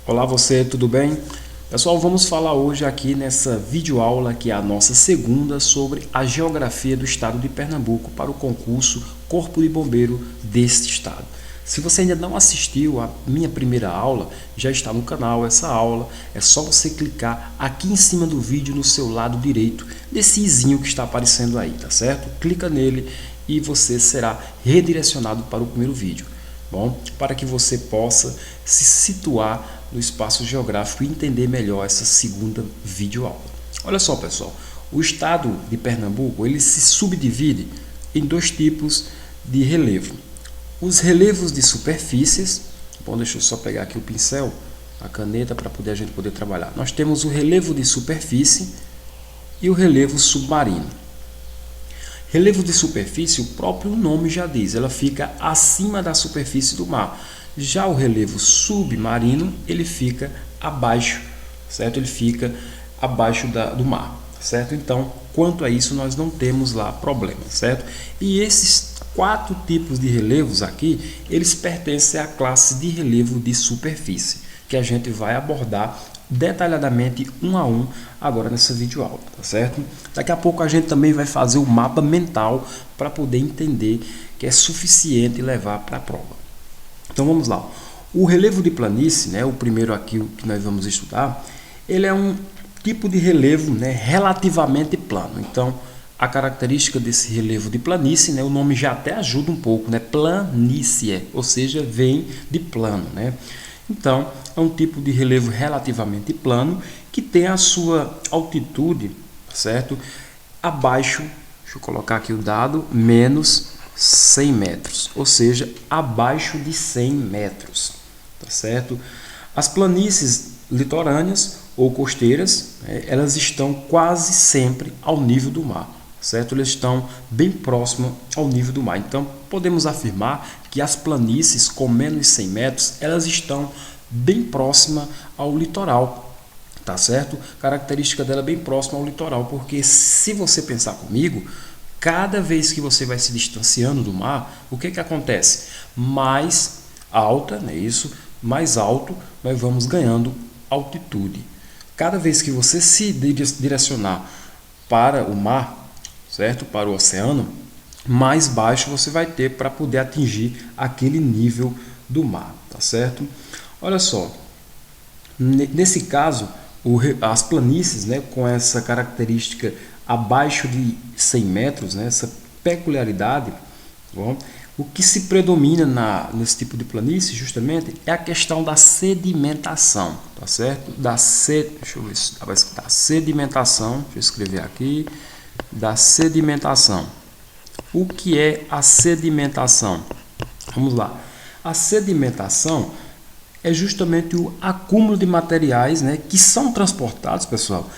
Olá você, tudo bem? Pessoal, vamos falar hoje aqui nessa videoaula que é a nossa segunda sobre a geografia do estado de Pernambuco para o concurso Corpo de Bombeiro deste estado. Se você ainda não assistiu a minha primeira aula, já está no canal essa aula, é só você clicar aqui em cima do vídeo no seu lado direito, desse izinho que está aparecendo aí, tá certo? Clica nele e você será redirecionado para o primeiro vídeo. Bom, para que você possa se situar no espaço geográfico e entender melhor essa segunda videoaula. Olha só, pessoal, o estado de Pernambuco ele se subdivide em dois tipos de relevo. Os relevos de superfícies, bom, deixa eu só pegar aqui o pincel, a caneta para a gente poder trabalhar. Nós temos o relevo de superfície e o relevo submarino. Relevo de superfície, o próprio nome já diz, ela fica acima da superfície do mar. Já o relevo submarino, ele fica abaixo, certo? Ele fica abaixo do mar, certo? Então, quanto a isso, nós não temos lá problema, certo? E esses quatro tipos de relevos aqui, eles pertencem à classe de relevo de superfície, que a gente vai abordar detalhadamente um a um agora nessa videoaula, tá certo? Daqui a pouco a gente também vai fazer o mapa mental para poder entender que é suficiente levar para a prova. Então vamos lá. O relevo de planície, né, o primeiro aqui que nós vamos estudar, ele é um tipo de relevo, né, relativamente plano. Então a característica desse relevo de planície, né, o nome já até ajuda um pouco, né, planície, ou seja, vem de plano, né? Então, é um tipo de relevo relativamente plano que tem a sua altitude, certo? Abaixo, deixa eu colocar aqui o dado, menos 100 metros, ou seja, abaixo de 100 metros, tá certo? As planícies litorâneas ou costeiras, elas estão quase sempre ao nível do mar, certo? Eles estão bem próximos ao nível do mar. Então, podemos afirmar que as planícies com menos de 100 metros, elas estão bem próximas ao litoral, tá certo? Característica dela bem próxima ao litoral, porque se você pensar comigo, cada vez que você vai se distanciando do mar, o que acontece? Mais alta, né, isso, mais alto, nós vamos ganhando altitude. Cada vez que você se direcionar para o mar, certo? Para o oceano, mais baixo você vai ter para poder atingir aquele nível do mar, tá certo? Olha só, nesse caso, as planícies, né, com essa característica abaixo de 100 metros, né, essa peculiaridade, bom, o que se predomina nesse tipo de planície justamente é a questão da sedimentação, tá certo? Deixa eu ver se vai escritar sedimentação, deixa eu escrever aqui, da sedimentação. O que é a sedimentação? Vamos lá. A sedimentação é justamente o acúmulo de materiais, né, que são transportados, pessoal,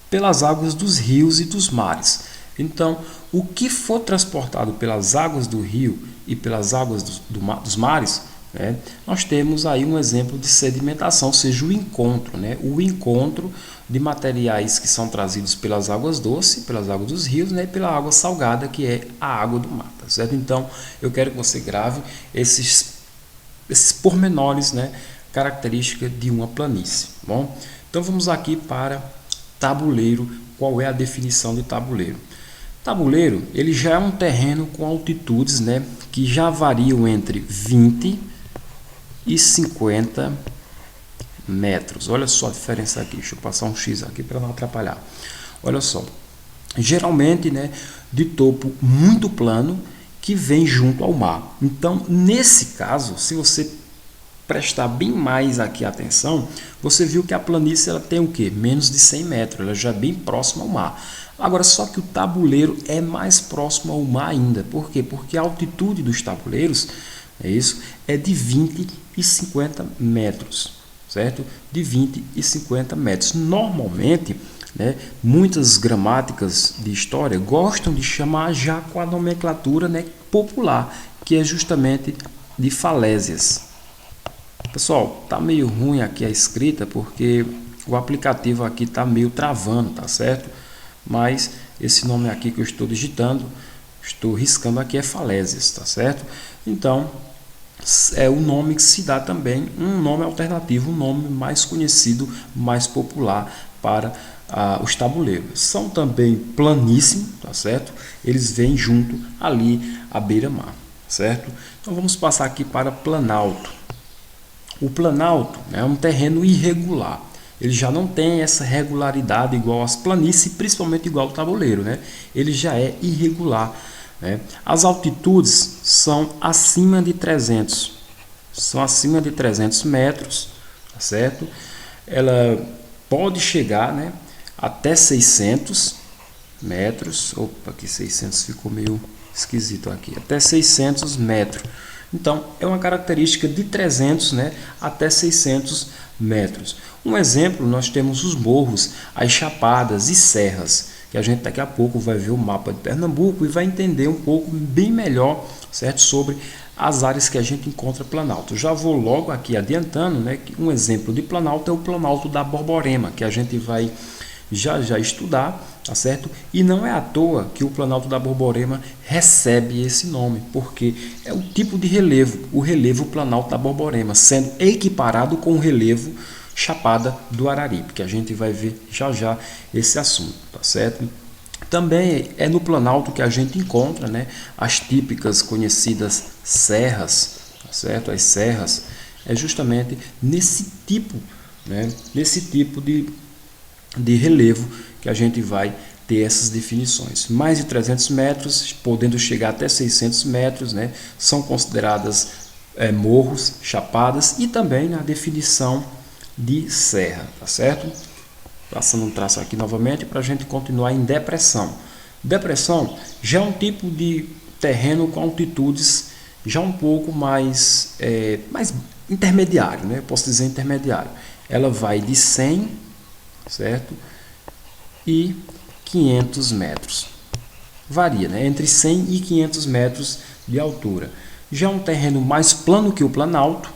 pelas águas dos rios e dos mares. Então, o que for transportado pelas águas do rio e pelas águas dos mares, né, nós temos aí um exemplo de sedimentação, ou seja, o encontro, né, o encontro de materiais que são trazidos pelas águas doces, pelas águas dos rios, né, e pela água salgada, que é a água do mar, tá certo? Então, eu quero que você grave esses pormenores, né, característica de uma planície. Bom, então vamos aqui para tabuleiro. Qual é a definição de tabuleiro? Tabuleiro, ele já é um terreno com altitudes, né, que já variam entre 20 e 50 metros. Olha só a diferença aqui. Deixa eu passar um X aqui para não atrapalhar. Olha só. Geralmente, né, de topo muito plano que vem junto ao mar. Então, nesse caso, se você prestar bem mais aqui atenção, você viu que a planície ela tem o quê? Menos de 100 metros, ela já é bem próxima ao mar. Agora, só que o tabuleiro é mais próximo ao mar ainda. Por quê? Porque a altitude dos tabuleiros é de 20 e 50 metros, certo? De 20 e 50 metros. Normalmente, né, muitas gramáticas de história gostam de chamar já com a nomenclatura, né, popular, que é justamente de falésias. Pessoal, tá meio ruim aqui a escrita porque o aplicativo aqui tá meio travando, tá certo? Mas esse nome aqui que eu estou digitando, estou riscando aqui é falésias, tá certo? Então, é o nome que se dá também, um nome alternativo, um nome mais conhecido, mais popular para os tabuleiros. São também planíssimos, tá certo? Eles vêm junto ali à beira-mar, certo? Então vamos passar aqui para planalto. O planalto é um terreno irregular. Ele já não tem essa regularidade igual às planícies, principalmente igual ao tabuleiro, né? Ele já é irregular, né? As altitudes são acima de 300, metros, tá certo? Ela pode chegar, né, até 600 metros. Opa, aqui 600 ficou meio esquisito aqui. Até 600 metros. Então, é uma característica de 300, né, até 600 metros. Um exemplo, nós temos os morros, as chapadas e serras, que a gente daqui a pouco vai ver o mapa de Pernambuco e vai entender um pouco bem melhor, certo, sobre as áreas que a gente encontra planalto. Já vou logo aqui adiantando, né, que um exemplo de planalto é o planalto da Borborema, que a gente vai já estudar, tá certo? E não é à toa que o Planalto da Borborema recebe esse nome, porque é o tipo de relevo, o relevo Planalto da Borborema, sendo equiparado com o relevo Chapada do Araripe, que a gente vai ver já esse assunto, tá certo? Também é no Planalto que a gente encontra, né, as típicas conhecidas serras, tá certo? As serras é justamente nesse tipo, né, de relevo que a gente vai ter essas definições. Mais de 300 metros, podendo chegar até 600 metros, né, são consideradas morros, chapadas e também na definição de serra, tá certo? Passando um traço aqui novamente para a gente continuar em depressão. Depressão já é um tipo de terreno com altitudes já um pouco mais intermediário, né? Posso dizer intermediário. Ela vai de 100, certo, e 500 metros. Varia, né? Entre 100 e 500 metros de altura. Já é um terreno mais plano que o planalto,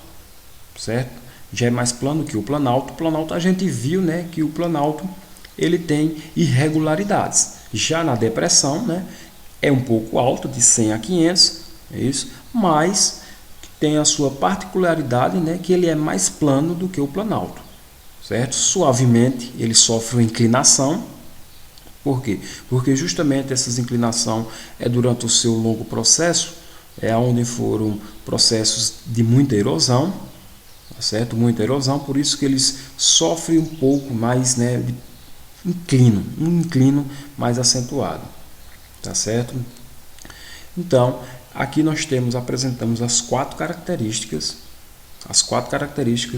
certo? Já é mais plano que o planalto. O planalto a gente viu, né, que o planalto ele tem irregularidades. Já na depressão, né, é um pouco alto, de 100 a 500, é isso, mas tem a sua particularidade, né, que ele é mais plano do que o planalto, certo? Suavemente ele sofre uma inclinação. Por quê? Porque justamente essa inclinação é durante o seu longo processo, é onde foram processos de muita erosão, tá certo? Muita erosão, por isso que eles sofrem um pouco mais, né, de um inclino mais acentuado, tá certo? Então, aqui nós apresentamos as quatro características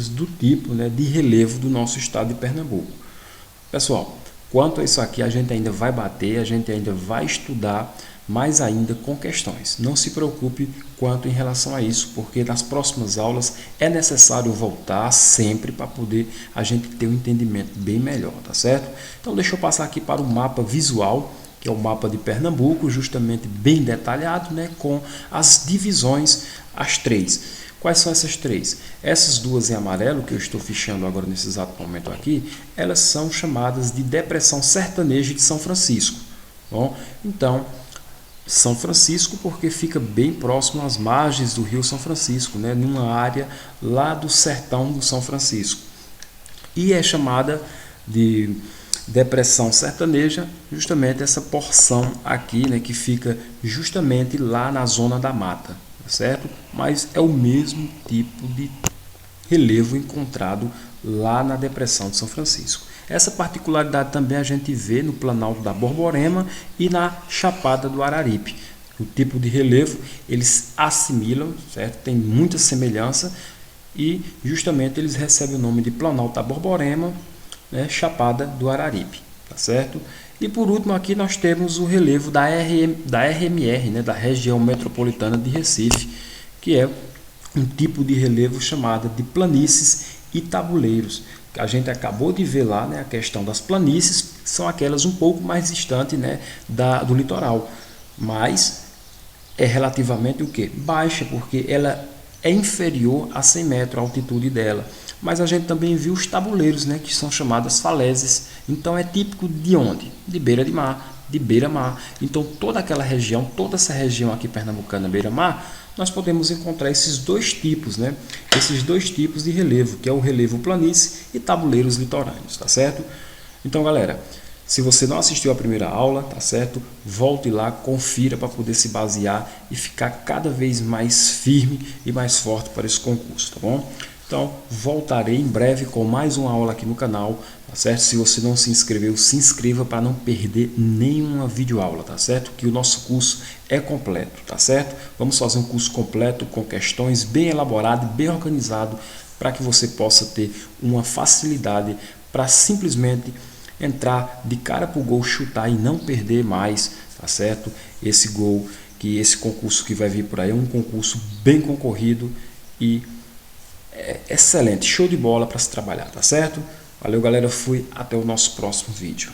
do tipo, né, de relevo do nosso estado de Pernambuco. Pessoal, quanto a isso aqui a gente ainda vai bater, a gente ainda vai estudar mais ainda com questões. Não se preocupe quanto em relação a isso, porque nas próximas aulas é necessário voltar sempre para poder a gente ter um entendimento bem melhor, tá certo? Então deixa eu passar aqui para o mapa visual, que é o mapa de Pernambuco, justamente bem detalhado, né, com as divisões, as três. Quais são essas três? Essas duas em amarelo, que eu estou fichando agora nesse exato momento aqui, elas são chamadas de Depressão Sertaneja de São Francisco. Bom, então, São Francisco porque fica bem próximo às margens do Rio São Francisco, né, numa área lá do sertão do São Francisco. E é chamada de Depressão Sertaneja justamente essa porção aqui, né, que fica justamente lá na zona da mata, certo? Mas é o mesmo tipo de relevo encontrado lá na Depressão de São Francisco. Essa particularidade também a gente vê no Planalto da Borborema e na Chapada do Araripe. O tipo de relevo eles assimilam, certo? Tem muita semelhança e justamente eles recebem o nome de Planalto da Borborema, né? Chapada do Araripe, tá certo? E por último aqui nós temos o relevo da RMR, né, da região metropolitana de Recife, que é um tipo de relevo chamado de planícies e tabuleiros. A gente acabou de ver lá, né, a questão das planícies, são aquelas um pouco mais distantes, né, do litoral, mas é relativamente o quê? Baixa, porque ela é inferior a 100 metros a altitude dela. Mas a gente também viu os tabuleiros, né, que são chamadas falésias. Então é típico de onde? De beira de mar, de beira-mar. Então toda aquela região, toda essa região aqui pernambucana beira-mar, nós podemos encontrar esses dois tipos, né? Esses dois tipos de relevo, que é o relevo planície e tabuleiros litorâneos, tá certo? Então, galera, se você não assistiu a primeira aula, tá certo? Volte lá, confira para poder se basear e ficar cada vez mais firme e mais forte para esse concurso, tá bom? Então, voltarei em breve com mais uma aula aqui no canal, tá certo? Se você não se inscreveu, se inscreva para não perder nenhuma videoaula, tá certo? Que o nosso curso é completo, tá certo? Vamos fazer um curso completo com questões bem elaborado, bem organizado, para que você possa ter uma facilidade para simplesmente entrar de cara para o gol, chutar e não perder mais, tá certo? Esse gol, que esse concurso que vai vir por aí é um concurso bem concorrido e excelente, show de bola para se trabalhar, tá certo? Valeu, galera, fui, até o nosso próximo vídeo.